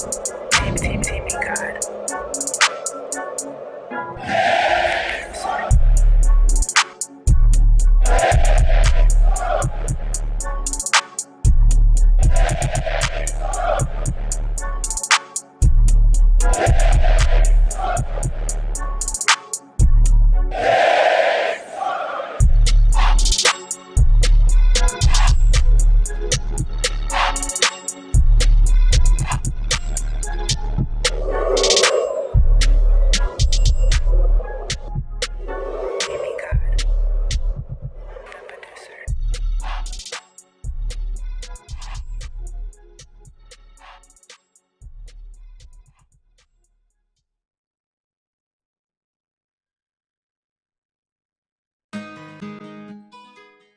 Team God.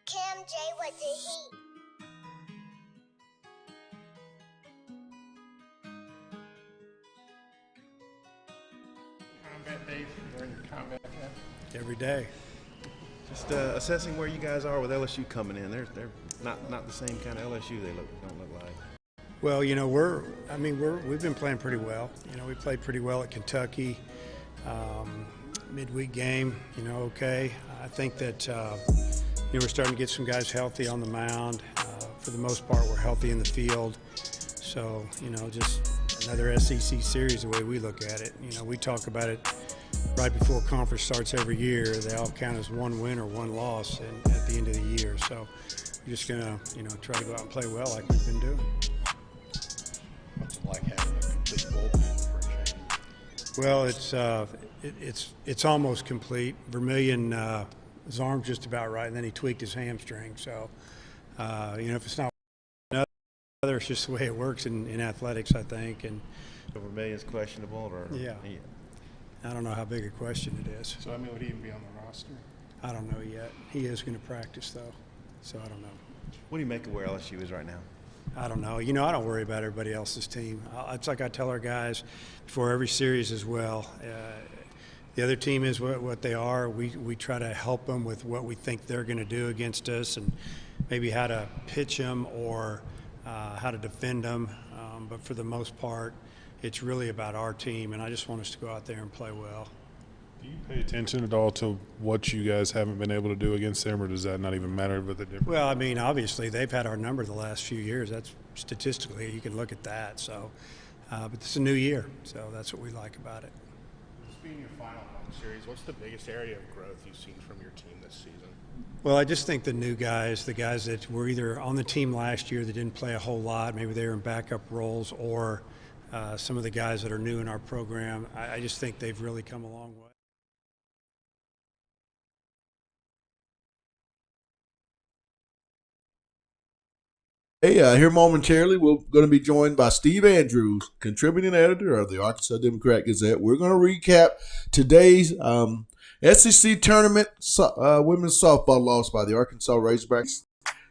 Cam J with the heat. Combat days during combat camp? Every day. Just assessing where you guys are with LSU coming in. They're not the same kind of LSU they don't look like. Well, we've been playing pretty well. We played pretty well at Kentucky. Midweek game, okay. I think that we're starting to get some guys healthy on the mound. For the most part, we're healthy in the field. So, just another SEC series the way we look at it. We talk about it right before conference starts every year. They all count as one win or one loss at the end of the year. So we're just going to, try to go out and play well like we've been doing. What's it like having a complete bullpen for a change? Well, it's almost complete. Vermillion, his arm's just about right, and then he tweaked his hamstring. So, if it's not another, it's just the way it works in athletics, I think. And Vermillion's questionable, or yeah. I don't know how big a question it is. So, would he even be on the roster? I don't know yet. He is going to practice, though, so I don't know. What do you make of where LSU is right now? I don't know. I don't worry about everybody else's team. It's like I tell our guys before every series as well. The other team is what they are. We try to help them with what we think they're going to do against us and maybe how to pitch them or how to defend them. But for the most part, it's really about our team, and I just want us to go out there and play well. Do you pay attention at all to what you guys haven't been able to do against them, or does that not even matter with the difference? Well, obviously they've had our number the last few years. That's statistically, you can look at that. So, but it's a new year, so that's what we like about it. This being your final home series, what's the biggest area of growth you've seen from your team this season? Well, I just think the new guys, the guys that were either on the team last year that didn't play a whole lot, maybe they were in backup roles, or some of the guys that are new in our program, I just think they've really come a long way. Hey, here momentarily, we're going to be joined by Steve Andrews, contributing editor of the Arkansas Democrat Gazette. We're going to recap today's SEC tournament women's softball loss by the Arkansas Razorbacks.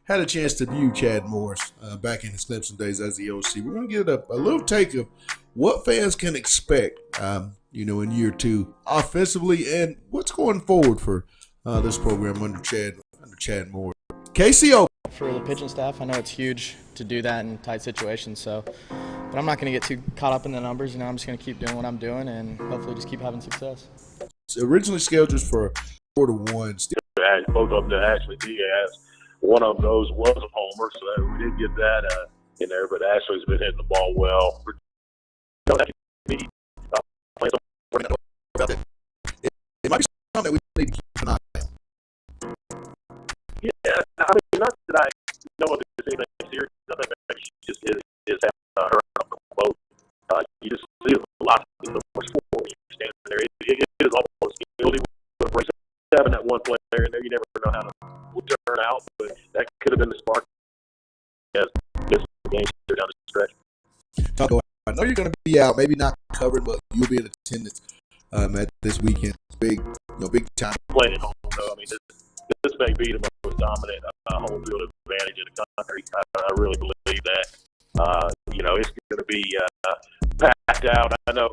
Had a chance to view Chad Morris back in his Clemson days as the OC. We're going to get a little take of what fans can expect, in year two offensively, and what's going forward for this program under Chad Morris. KCO. For the pitching staff, I know it's huge to do that in tight situations. But I'm not going to get too caught up in the numbers. I'm just going to keep doing what I'm doing and hopefully just keep having success. It's originally scheduled for 4-1. Both of them to Ashley Diaz. One of those was a homer, so we did get that in there. But Ashley's been hitting the ball well. It might be something that we need to keep an eye on. Yeah, not that I know of this anything serious. I think maybe she just is having her up the boat. You just see the velocity so much forward when you're standing there. It is almost guilty with race having that one player in there. You never know how it will turn out, but that could have been the spark. Yes, this game down the stretch. I know you're going to be out, maybe not covering, but you'll be in attendance at this weekend. Big time. Playing at home, though. This may be the most dominant home field advantage in the country. I really believe that. It's going to be packed out. I know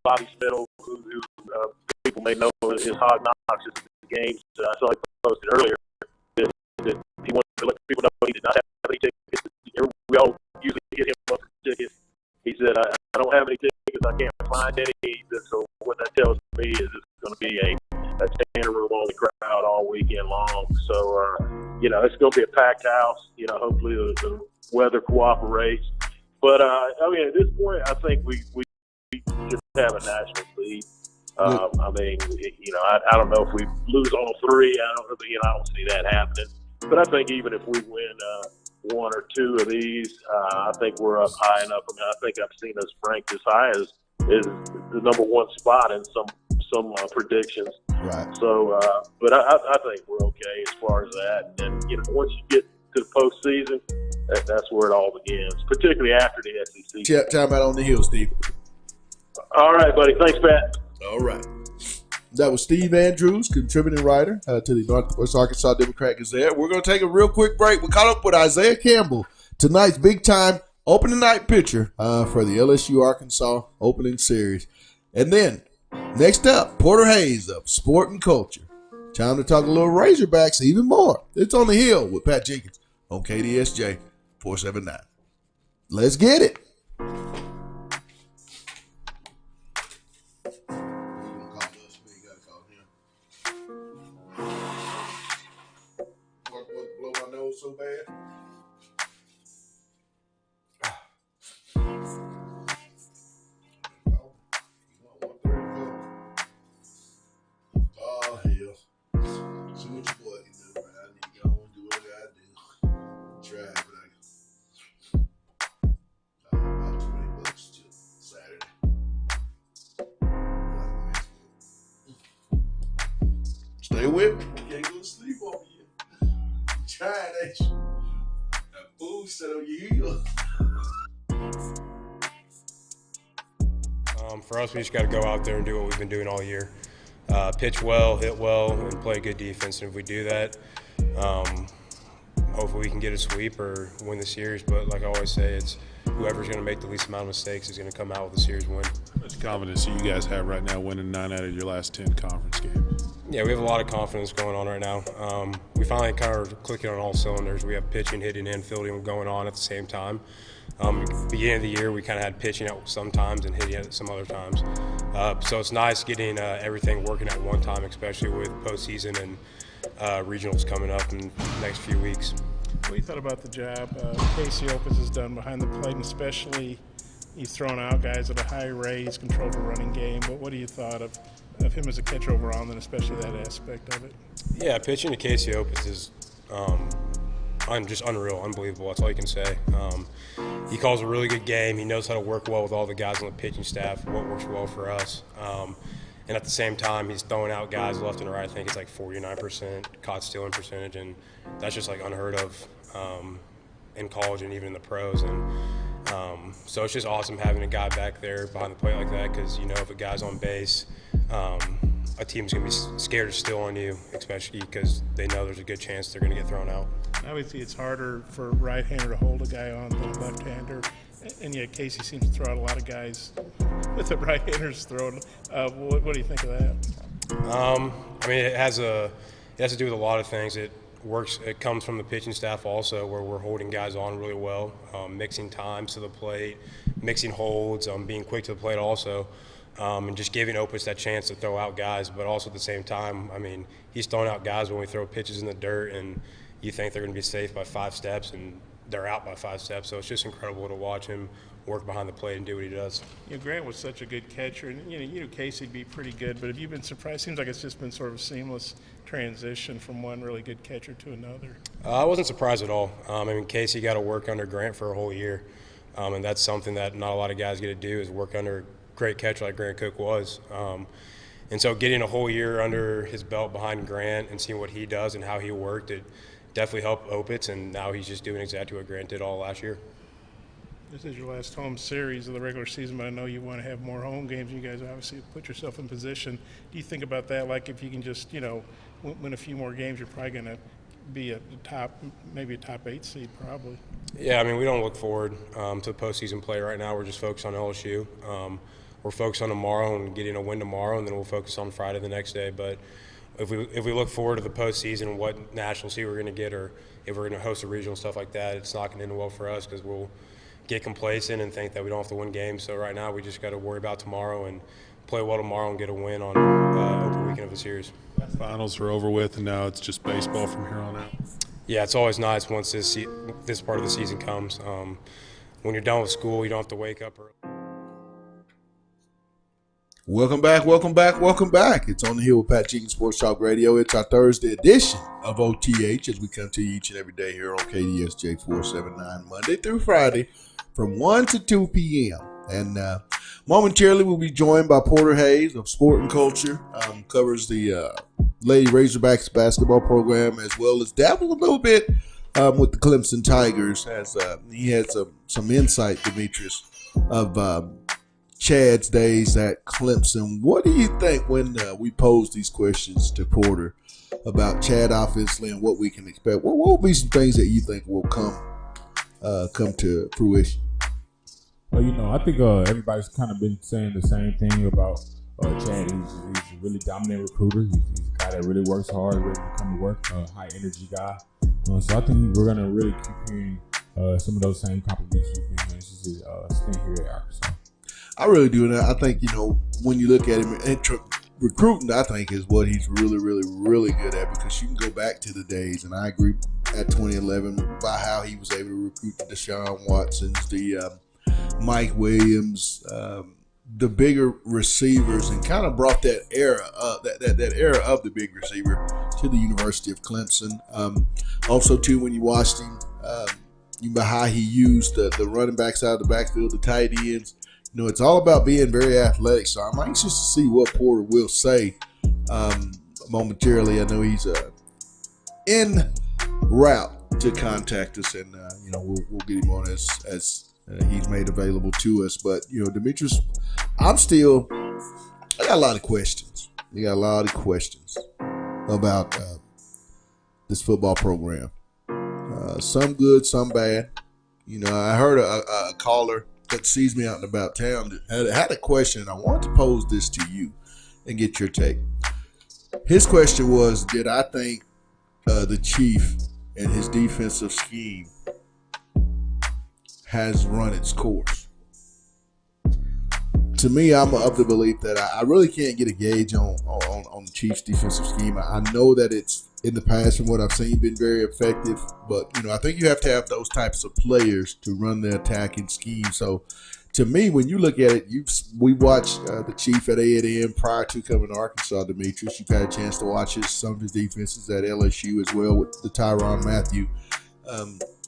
Bobby Spittle, who people may know his hard knocks in the games. I saw he posted earlier that he wanted to let people know he did not have any tickets. We all usually get him up for tickets. He said said, I don't have any tickets. I can't find any. So what that tells me is it's going to be a standing room only crowd all weekend long. So, it's going to be a packed house. Hopefully the weather cooperates. But, at this point, I think we just have a national lead. I don't know if we lose all three. I don't see that happening. But I think even if we win one or two of these, I think we're up high enough. I think I've seen us ranked as high as the number one spot in some predictions. Right. So, but I think we're okay as far as that. And once you get to the postseason, that's where it all begins, particularly after the SEC. Time out on the hill, Steve. All right, buddy. Thanks, Pat. All right. That was Steve Andrews, contributing writer to the Northwest Arkansas Democrat Gazette. We're going to take a real quick break. We caught up with Isaiah Campbell, tonight's big-time opening night pitcher for the LSU Arkansas opening series. And then, next up, Porter Hayes of Sport and Culture. Time to talk a little Razorbacks even more. It's on the hill with Pat Jenkins on KDSJ 479. Let's get it. Blow my nose so bad. Oh, hell. See what your boy can do, man. I need to go and do what I gotta do. Try, but about $20 till Saturday. Stay with me. Can't go to sleep over here. Trying that shit. That food set on your heel. For us, we just got to go out there and do what we've been doing all year. Pitch well, hit well, and play good defense. And if we do that, hopefully we can get a sweep or win the series. But like I always say, it's whoever's going to make the least amount of mistakes is going to come out with a series win. How much confidence do you guys have right now winning 9 out of your last 10 conference games? Yeah, we have a lot of confidence going on right now. We finally kind of clicking on all cylinders. We have pitching, hitting, and fielding going on at the same time. Beginning of the year, we kind of had pitching at some times and hitting at some other times. So it's nice getting everything working at one time, especially with postseason and regionals coming up in the next few weeks. What do you thought about the job Casey Opus has done behind the plate, and especially he's thrown out guys at a high rate, he's controlled the running game. But what do you thought of him as a catcher overall, and especially that aspect of it? Yeah, pitching to Casey Opus is just unreal, unbelievable. That's all you can say. He calls a really good game. He knows how to work well with all the guys on the pitching staff, what works well for us. And at the same time, he's throwing out guys left and right. I think it's like 49% caught stealing percentage, and that's just like unheard of in college and even in the pros. And so it's just awesome having a guy back there behind the plate like that, because if a guy's on base, a team's going to be scared to steal on you, especially because they know there's a good chance they're going to get thrown out. Obviously, it's harder for a right-hander to hold a guy on than a left-hander, and yet Casey seems to throw out a lot of guys with the right-handers thrown. What do you think of that? It has to do with a lot of things. It comes from the pitching staff also, where we're holding guys on really well, mixing times to the plate, mixing holds, being quick to the plate also. And just giving Opus that chance to throw out guys, but also at the same time, he's throwing out guys when we throw pitches in the dirt, and you think they're going to be safe by 5 steps, and they're out by 5 steps. So it's just incredible to watch him work behind the plate and do what he does. Grant was such a good catcher, and you knew Casey'd be pretty good, but have you been surprised? Seems like it's just been sort of a seamless transition from one really good catcher to another. I wasn't surprised at all. Casey got to work under Grant for a whole year, and that's something that not a lot of guys get to do, is work under great catcher like Grant Cook was. And so getting a whole year under his belt behind Grant and seeing what he does and how he worked, it definitely helped Opitz, and now he's just doing exactly what Grant did all last year. This is your last home series of the regular season, but I know you want to have more home games. You guys obviously put yourself in position. Do you think about that? Like if you can just, win a few more games, you're probably going to be maybe a top 8 seed probably. Yeah, we don't look forward to the postseason play right now. We're just focused on LSU. We're focused on tomorrow and getting a win tomorrow, and then we'll focus on Friday the next day. But if we look forward to the postseason, what national seed we're going to get, or if we're going to host a regional, stuff like that, it's not going to end well for us, because we'll get complacent and think that we don't have to win games. So right now we just got to worry about tomorrow and play well tomorrow and get a win on opening weekend of the series. Finals are over with, and now it's just baseball from here on out. Yeah, it's always nice once this part of the season comes. When you're done with school, you don't have to wake up early. Welcome back, welcome back, welcome back. It's On the Hill with Pat Jenkins Sports Talk Radio. It's our Thursday edition of OTH as we come to you each and every day here on KDSJ 479 Monday through Friday from 1 to 2 p.m. And momentarily we'll be joined by Porter Hayes of Sport and Culture, covers the Lady Razorbacks basketball program as well as dabbles a little bit with the Clemson Tigers as he had some insight, Demetrius, of Chad's days at Clemson. What do you think when we pose these questions to Porter about Chad offensively and what we can expect? What will be some things that you think will come to fruition? Well, I think everybody's kind of been saying the same thing about Chad. He's a really dominant recruiter. He's a guy that really works hard, ready to come to work, high energy guy. So I think we're going to really keep hearing some of those same compliments we've been hearing since his stint here at Arkansas. I really do. And I think, when you look at him, recruiting, I think, is what he's really, really, really good at, because you can go back to the days, and I agree at 2011 by how he was able to recruit the Deshaun Watsons, the Mike Williams, the bigger receivers, and kind of brought that era up, that era of the big receiver to the University of Clemson. Also, too, when you watched him, how he used the running backs out of the backfield, the tight ends. It's all about being very athletic. So I'm anxious to see what Porter will say momentarily. I know he's en route to contact us, and we'll get him on as he's made available to us. But Demetrius, I got a lot of questions. You got a lot of questions about this football program. Some good, some bad. I heard a caller that sees me out and about town had a question, and I want to pose this to you and get your take. His question was, did I think the Chief and his defensive scheme has run its course? To me, I'm of the belief that I really can't get a gauge on the Chiefs' defensive scheme. I know that it's, in the past, from what I've seen, been very effective. But, I think you have to have those types of players to run the attacking scheme. So, to me, when you look at it, we watched the Chief at A&M prior to coming to Arkansas, Demetrius. You've had a chance to watch some of his defenses at LSU as well with the Tyrann Mathieu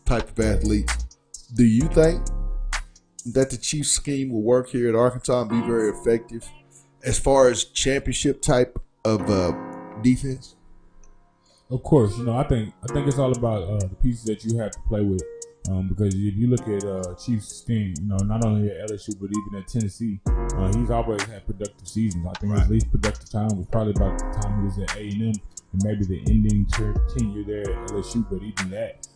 type of athletes. Do you think that the Chiefs scheme will work here at Arkansas and be very effective as far as championship type of defense? Of course, I think it's all about the pieces that you have to play with. Because if you look at Chiefs' team, not only at LSU but even at Tennessee, he's always had productive seasons. I think his least productive time was probably about the time he was at A&M and maybe the ending tenure there at LSU. But even that,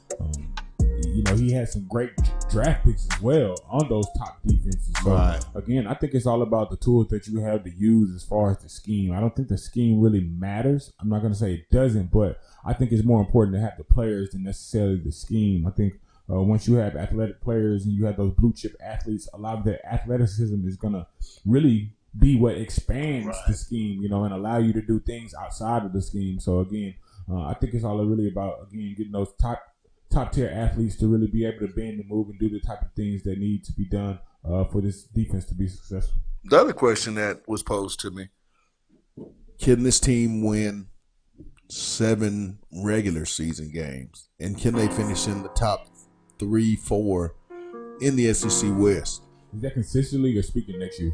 he had some great draft picks as well on those top defenses. So, Again, I think it's all about the tools that you have to use as far as the scheme. I don't think the scheme really matters. I'm not going to say it doesn't, but I think it's more important to have the players than necessarily the scheme. I think once you have athletic players and you have those blue chip athletes, a lot of their athleticism is going to really be what expands the scheme, and allow you to do things outside of the scheme. So, again, I think it's all really about, again, getting those top tier athletes to really be able to bend and move and do the type of things that need to be done for this defense to be successful. The other question that was posed to me, can this team win 7 regular season games? And can they finish in the top 3-4 in the SEC West? Is that consistently or speaking next year?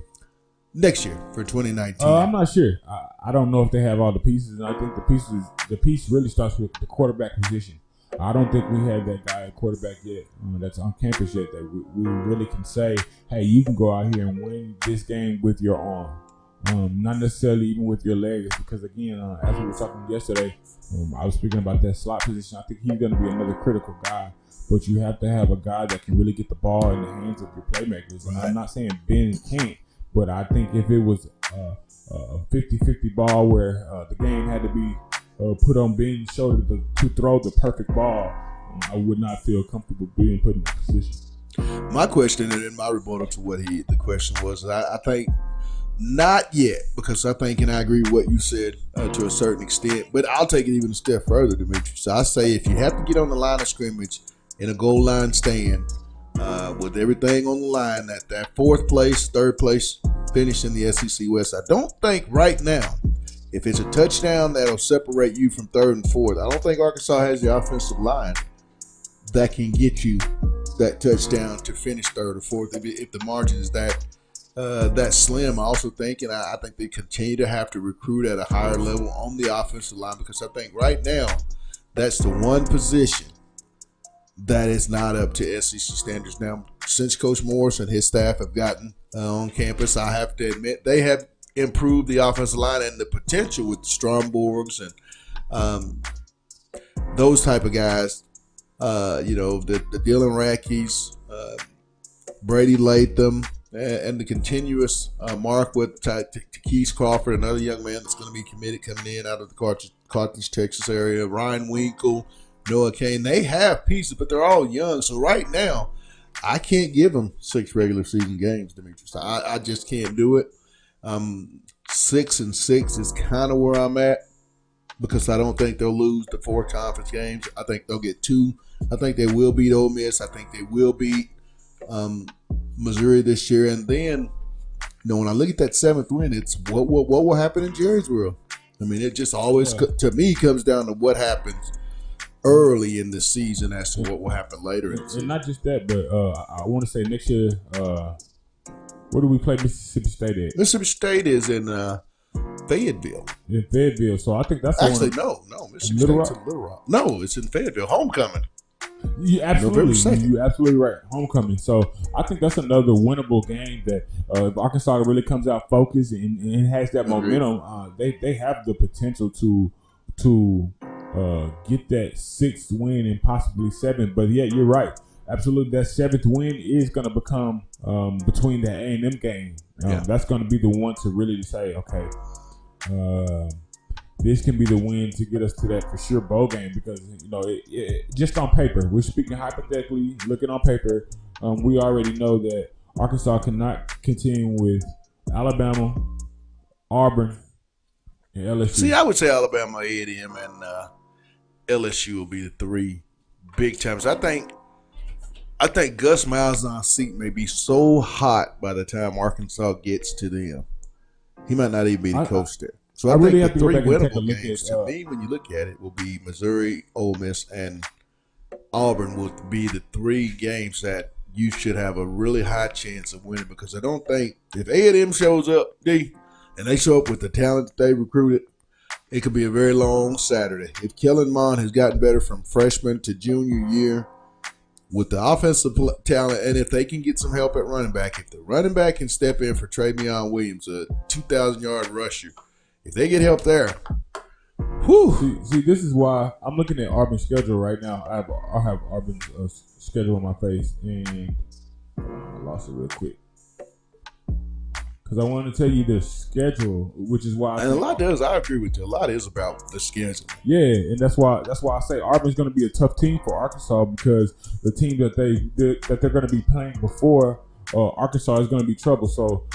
Next year for 2019. I'm not sure. I don't know if they have all the pieces, and I think the piece really starts with the quarterback position. I don't think we have that guy at quarterback yet that's on campus yet that we really can say, hey, you can go out here and win this game with your arm. Not necessarily even with your legs, because, again, as we were talking yesterday, I was speaking about that slot position. I think he's going to be another critical guy, but you have to have a guy that can really get the ball in the hands of your playmakers. And I'm not saying Ben can't, but I think if it was a 50-50 ball where the game had to be put on Ben's shoulder to throw the perfect ball, I would not feel comfortable being put in that position. My question and my rebuttal to what the question was, I think not yet, because I think, and I agree with what you said to a certain extent, but I'll take it even a step further, Demetrius. So I say if you have to get on the line of scrimmage in a goal line stand with everything on the line, that fourth place, third place finish in the SEC West, I don't think right now, if it's a touchdown that'll separate you from third and fourth, I don't think Arkansas has the offensive line that can get you that touchdown to finish third or fourth if the margin is that slim. I also think, and I think they continue to have to recruit at a higher level on the offensive line, because I think right now that's the one position that is not up to SEC standards. Now, since Coach Morris and his staff have gotten on campus, I have to admit they have improved the offensive line and the potential with the Stromborgs and those type of guys. The Dylan Rackies, Brady Latham, and the continuous mark with Keys Crawford, another young man that's going to be committed coming in out of the Carthage, Texas area. Ryan Winkle, Noah Kane. They have pieces, but they're all young. So right now, I can't give them 6 regular season games, Demetrius. I just can't do it. 6-6 is kind of where I'm at, because I don't think they'll lose the 4 conference games. I think they'll get 2. I think they will beat Ole Miss. I think they will beat Missouri this year. And then, when I look at that 7th win, it's what will happen in Jerry's world. I mean, it just always, to me, comes down to what happens early in the season as to what will happen later in the season. And not just that, but I want to say next year, where do we play Mississippi State at? Mississippi State is in Fayetteville. In Fayetteville. So I think that's actually no. Mississippi State's in Little Rock. No, it's in Fayetteville. Homecoming. You absolutely right. Homecoming. So I think that's another winnable game that if Arkansas really comes out focused and has that momentum, they have the potential to get that 6th win and possibly 7th. But yeah, you're right. Absolutely, that 7th win is going to become between the A&M game. That's going to be the one to really say, okay, this can be the win to get us to that for sure bowl game, because just on paper, we're speaking hypothetically, looking on paper, we already know that Arkansas cannot continue with Alabama, Auburn, and LSU. See, I would say Alabama, A&M, and LSU will be the 3 big times. I think Gus Malzahn's seat may be so hot by the time Arkansas gets to them, he might not even be the coach there. So I really think the 3 winnable games, to me, when you look at it, will be Missouri, Ole Miss, and Auburn will be the 3 games that you should have a really high chance of winning, because I don't think if A&M shows up, and they show up with the talent that they recruited, it could be a very long Saturday. If Kellen Mond has gotten better from freshman to junior year with the offensive talent, and if they can get some help at running back, if the running back can step in for Travion Williams, a 2,000-yard rusher, if they get help there, whew. See, this is why I'm looking at Auburn's schedule right now. I have Auburn's schedule on my face, and I lost it real quick because I wanted to tell you the schedule, which is why. And a lot does. I agree with you. A lot is about the schedule. Yeah, and that's why I say Auburn's going to be a tough team for Arkansas, because the team that they're going to be playing before Arkansas is going to be trouble. So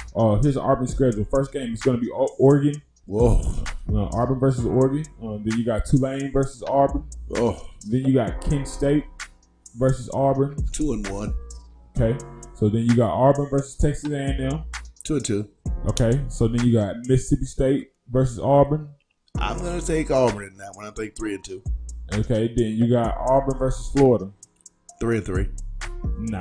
here's Auburn's schedule. First game is going to be Oregon. Whoa. Auburn versus Oregon. Then you got Tulane versus Auburn. Oh. Then you got Kent State versus Auburn. 2-1. Okay. So then you got Auburn versus Texas A&M. 2-2. Okay. So then you got Mississippi State versus Auburn. I'm going to take Auburn in that one. I think 3-2. Okay. Then you got Auburn versus Florida. 3-3. Nah,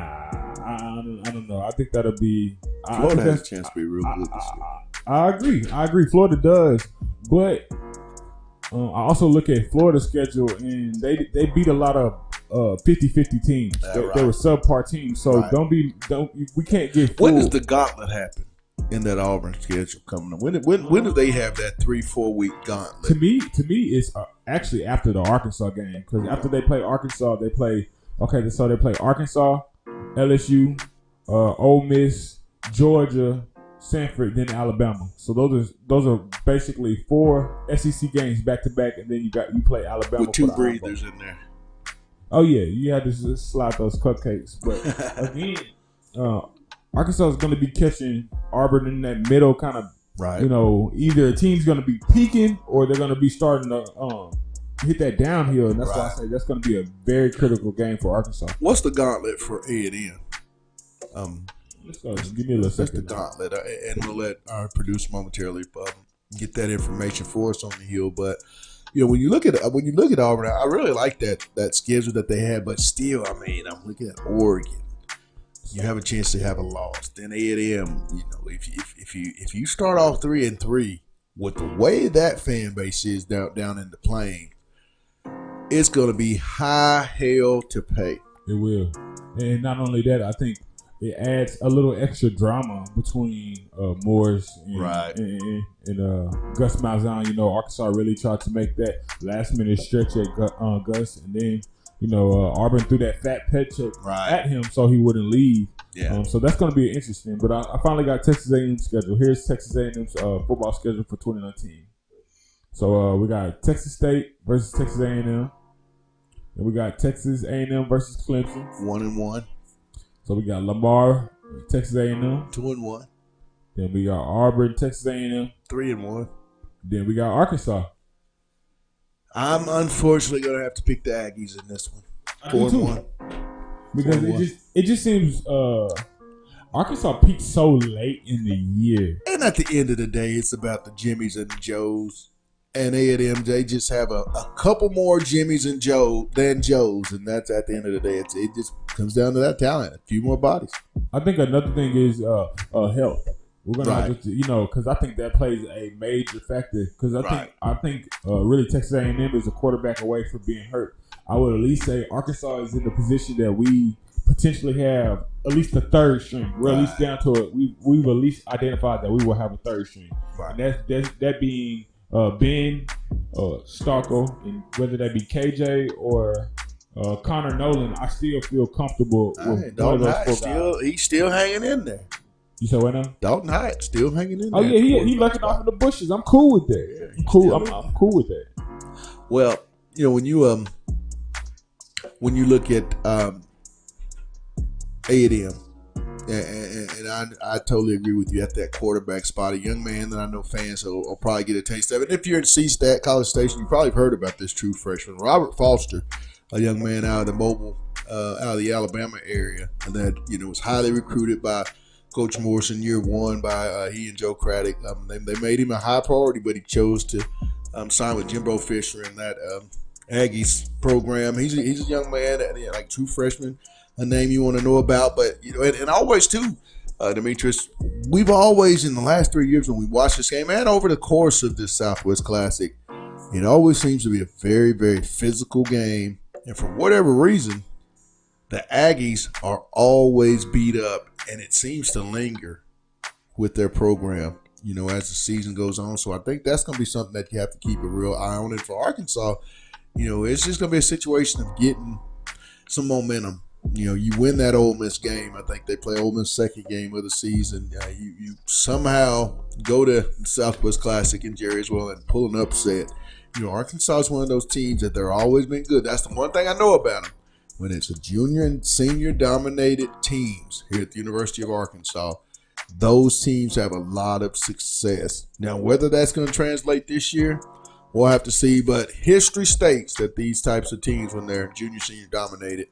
I don't know. I think that'll be. Florida has a chance to be real good this year. I agree. Florida does, but I also look at Florida's schedule, and they beat a lot of 50-50 teams. They were subpar teams, so we can't get fooled. When does the gauntlet happen in that Auburn schedule coming up? When do they have that 3-4 week gauntlet? To me, it's actually after the Arkansas game, because after they play Arkansas, they play. Okay, so they play Arkansas, LSU, Ole Miss, Georgia, Sanford, then Alabama. So those are basically 4 SEC games back to back, and then you play Alabama with 2 breathers in there. Oh yeah, you had to just slide those cupcakes. But again, Arkansas is going to be catching Auburn in that middle kind of. Right. You know, either a team's going to be peaking or they're going to be starting to hit that downhill, and that's why I say that's going to be a very critical game for Arkansas. What's the gauntlet for A&M? Let's go. Give me a little second. That's the gauntlet, and we'll let our producer momentarily get that information for us on the hill. But you know, when you look at Auburn, I really like that schedule that they had. But still, I mean, I'm looking at Oregon. You have a chance to have a loss. Then A&M, you know, if you start off 3-3 with the way that fan base is down in the Plain, it's gonna be high hell to pay. It will, and not only that, I think it adds a little extra drama between Morris and Gus Malzahn. You know, Arkansas really tried to make that last minute stretch at Gus, and then. You know, Auburn threw that fat paycheck at him so he wouldn't leave. Yeah. So that's going to be interesting. But I finally got Texas A&M's schedule. Here's Texas A&M's football schedule for 2019. So we got Texas State versus Texas A&M. And we got Texas A&M versus Clemson. 1-1. So we got Lamar, Texas A&M. 2-1. Then we got Auburn, Texas A&M. 3-1. Then we got Arkansas. I'm unfortunately going to have to pick the Aggies in this one. 4-1. Because 4-1. it just seems Arkansas peaked so late in the year. And at the end of the day, it's about the Jimmies and the Joes. And A&M, they just have a couple more Jimmies and than Joes. And that's at the end of the day. It just comes down to that talent. A few more bodies. I think another thing is health. We're gonna have to, you know, because I think that plays a major factor. Because I think really Texas A&M is a quarterback away from being hurt. I would at least say Arkansas is in the position that we potentially have at least a third string. We're at least down to it. We've at least identified that we will have a third string. Right. And that being Ben, Starkle, and whether that be KJ or Connor Nolan. I still feel comfortable with Dalton those Hyatt four guys. he's still hanging in there. You said what now? Dalton Hyatt still hanging in there. Oh yeah, he lurking off in the bushes. I'm cool with that. Yeah, I'm cool. I'm cool with that. Well, you know, when you look at A&M, and I totally agree with you at that quarterback spot. A young man that I know fans will probably get a taste of it. And if you're in C-Stat, College Station, you probably have heard about this true freshman, Robert Foster, a young man out of the Mobile, out of the Alabama area, that was highly recruited by Coach Morrison year one by he and Joe Craddock. They made him a high priority, but he chose to sign with Jimbo Fisher in that Aggies program. He's a young man, like true freshman, a name you want to know about. But and always too, Demetrius, we've always in the last 3 years when we watched this game and over the course of this Southwest Classic, it always seems to be a very, very physical game. And for whatever reason, the Aggies are always beat up, and it seems to linger with their program, as the season goes on. So I think that's going to be something that you have to keep a real eye on. And for Arkansas, it's just going to be a situation of getting some momentum. You win that Ole Miss game. I think they play Ole Miss second game of the season. You somehow go to the Southwest Classic in Jerrysville and pull an upset. Arkansas is one of those teams that they're always been good. That's the one thing I know about them. When it's a junior and senior dominated teams here at the University of Arkansas, those teams have a lot of success. Now, whether that's going to translate this year, we'll have to see. But history states that these types of teams, when they're junior, senior dominated,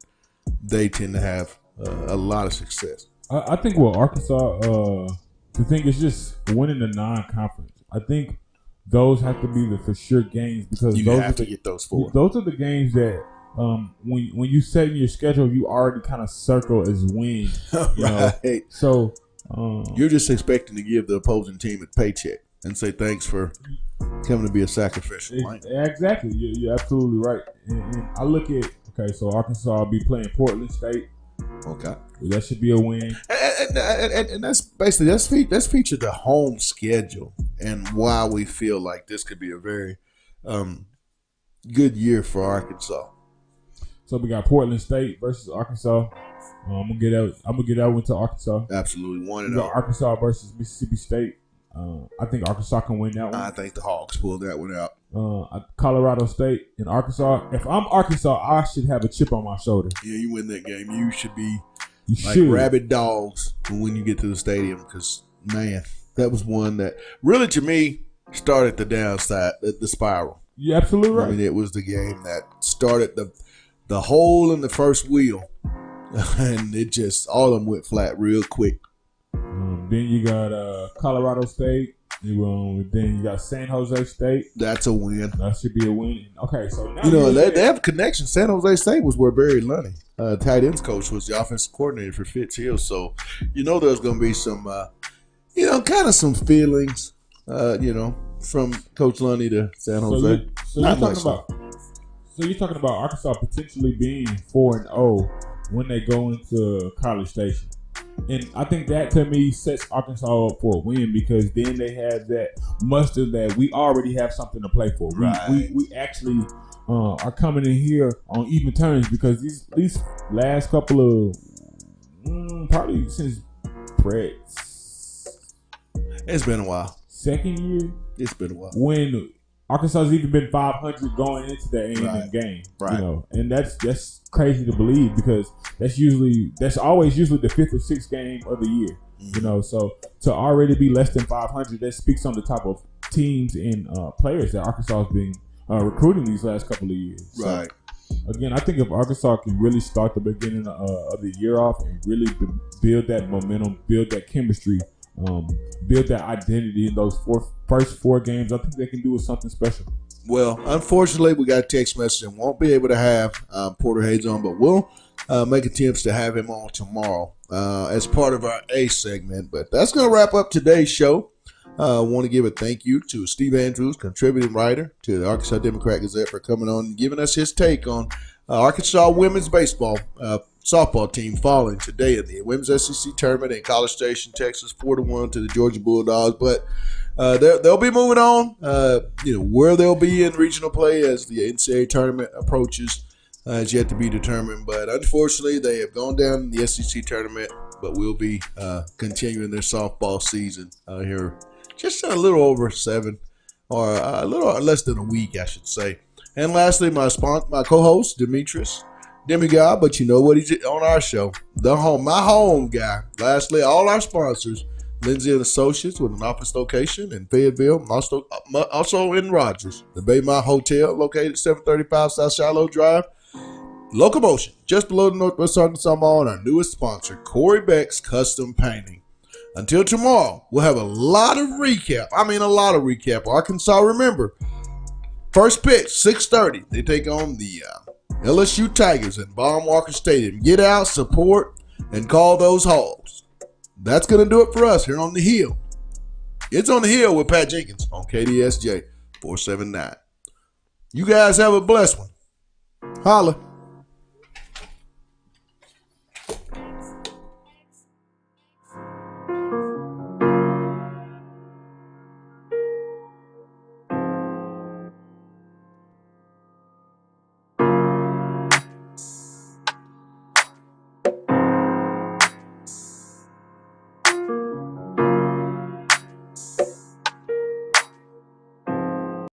they tend to have a lot of success. I think with Arkansas, the thing is just winning the non-conference. I think those have to be the for sure games because you those have are to get those four. Those are the games that when you set in your schedule, you already kind of circle as wins. Right. So you're just expecting to give the opposing team a paycheck and say thanks for coming to be a sacrificial lamb. Exactly. You're absolutely right. And I look at so Arkansas will be playing Portland State. Okay, that should be a win. And that's basically that's featured the home schedule and why we feel like this could be a very good year for Arkansas. So we got Portland State versus Arkansas. I'm gonna get that one to Arkansas. Absolutely, 1-0. Arkansas versus Mississippi State. I think Arkansas can win that one. I think the Hawks pulled that one out. Colorado State and Arkansas. If I'm Arkansas, I should have a chip on my shoulder. Yeah, you win that game. You should be like should. rabid dogs when you get to the stadium because, man, that was one that really, to me, started the downside, the spiral. You're absolutely right. I mean, it was the game that started the hole in the first wheel, and it just, all of them went flat real quick. Then you got Colorado State. Then you got San Jose State. That's a win. That should be a win. Okay, so now they have a connection. San Jose State was where Barry Lunny, tight ends coach, was the offensive coordinator for Fitz Hill. So there's going to be some, kind of some feelings, from Coach Lunny to San Jose. So you're talking about Arkansas potentially being 4-0 when they go into College Station. And I think that, to me, sets Arkansas up for a win because then they have that muster that we already have something to play for. Right. We actually are coming in here on even terms because these last couple of probably since Brett's it's been a while. Second year. It's been a while. When Arkansas's even been 500 going into the A&M game, right? And that's crazy to believe because that's always usually the 5th or 6th game of the year, So to already be less than 500, that speaks on the type of teams and players that Arkansas has been recruiting these last couple of years. Right. So, again, I think if Arkansas can really start the beginning of the year off and really build that momentum, build that chemistry. Build that identity in those first four games, I think they can do something special. Well, unfortunately, we got a text message and won't be able to have Porter Hayes on, but we'll make attempts to have him on tomorrow as part of our A segment. But that's going to wrap up today's show. I want to give a thank you to Steve Andrews, contributing writer to the Arkansas Democrat-Gazette, for coming on and giving us his take on Arkansas women's baseball softball team falling today in the women's SEC tournament in College Station, Texas, 4-1 to the Georgia Bulldogs. But they'll be moving on. Where they'll be in regional play as the NCAA tournament approaches is yet to be determined. But unfortunately, they have gone down in the SEC tournament. But we'll be continuing their softball season here, just a little over 7, or a little less than a week, I should say. And lastly, my co-host Demetrius. Demigod, but you know what he's on our show, my home guy. Lastly, all our sponsors, Lindsay and Associates with an office location in Fayetteville, also in Rogers. The Baymont Hotel, located 735 South Shiloh Drive. Locomotion, just below the Northwest Arkansas Mall, and our newest sponsor, Corey Beck's Custom Painting. Until tomorrow, we'll have a lot of recap. Arkansas, remember, first pitch, 6:30. They take on the LSU Tigers in Baum Walker Stadium. Get out, support, and call those Hogs. That's going to do it for us here on The Hill. It's on The Hill with Pat Jenkins on KDSJ 479. You guys have a blessed one. Holla.